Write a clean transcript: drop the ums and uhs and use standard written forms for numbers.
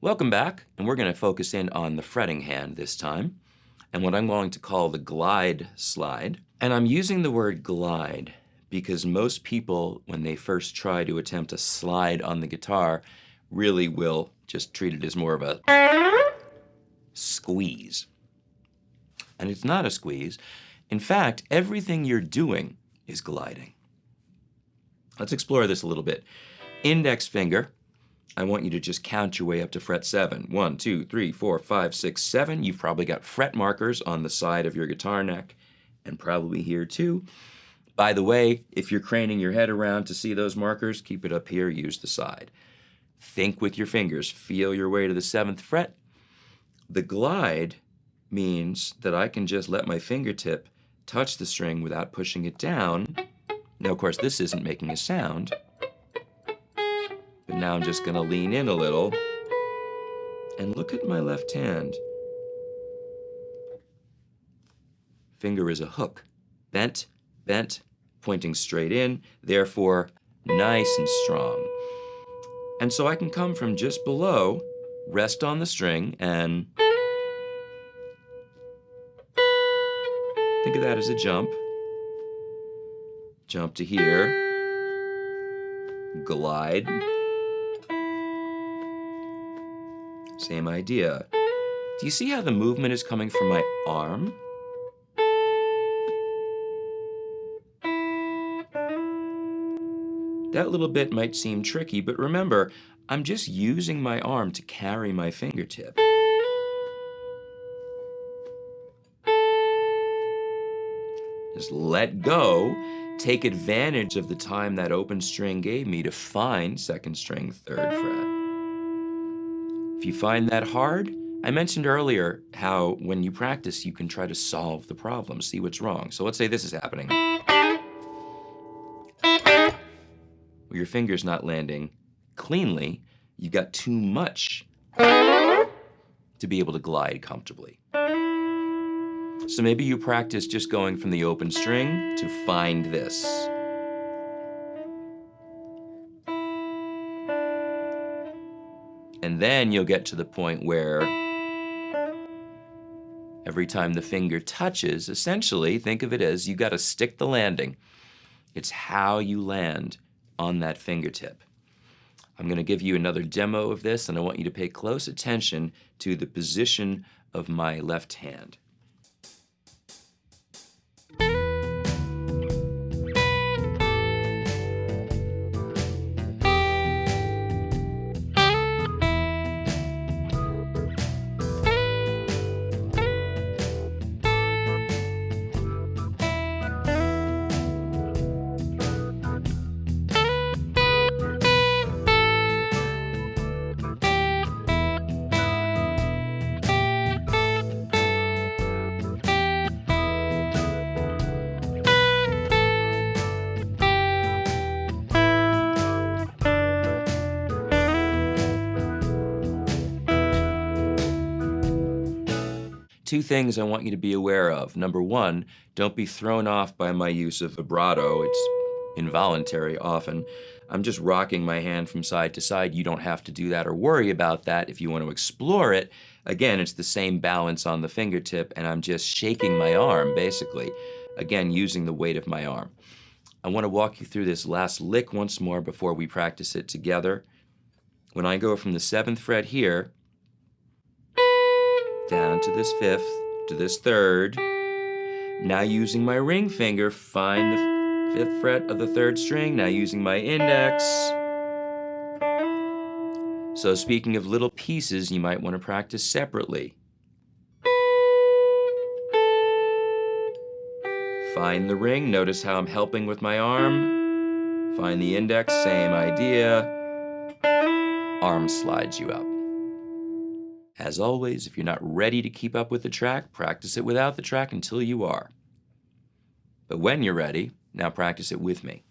Welcome back, and we're going to focus in on the fretting hand this time, and what I'm going to call the glide slide. And I'm using the word glide because most people, when they first try to attempt a slide on the guitar, really will just treat it as more of a squeeze. And it's not a squeeze. In fact, everything you're doing is gliding. Let's explore this a little bit. Index finger, I want you to just count your way up to fret 7. 1, 2, 3, 4, 5, 6, 7. You've probably got fret markers on the side of your guitar neck, and probably here too. By the way, if you're craning your head around to see those markers, keep it up here, use the side. Think with your fingers, feel your way to the 7th fret. The glide means that I can just let my fingertip touch the string without pushing it down. Now, of course, this isn't making a sound, but now I'm just gonna lean in a little and look at my left hand. Finger is a hook, bent, bent, pointing straight in, therefore nice and strong. And so I can come from just below, rest on the string, and think of that as a jump. Jump to here, glide. Same idea. Do you see how the movement is coming from my arm? That little bit might seem tricky, but remember, I'm just using my arm to carry my fingertip. Just let go, take advantage of the time that open string gave me to find 2nd string, 3rd fret. If you find that hard, I mentioned earlier how when you practice, you can try to solve the problem, see what's wrong. So let's say this is happening. Well, your finger's not landing cleanly. You've got too much to be able to glide comfortably. So maybe you practice just going from the open string to find this. And then you'll get to the point where every time the finger touches, essentially, think of it as you gotta stick the landing. It's how you land on that fingertip. I'm gonna give you another demo of this, and I want you to pay close attention to the position of my left hand. Two things I want you to be aware of. Number one, don't be thrown off by my use of vibrato. It's involuntary often. I'm just rocking my hand from side to side. You don't have to do that or worry about that if you want to explore it. Again, it's the same balance on the fingertip, and I'm just shaking my arm, basically. Again, using the weight of my arm. I want to walk you through this last lick once more before we practice it together. When I go from the 7th fret here, down to this 5th, to this 3rd. Now using my ring finger, find the 5th fret of the 3rd string. Now using my index. So speaking of little pieces, you might want to practice separately. Find the ring, notice how I'm helping with my arm. Find the index, same idea. Arm slides you up. As always, if you're not ready to keep up with the track, practice it without the track until you are. But when you're ready, now practice it with me.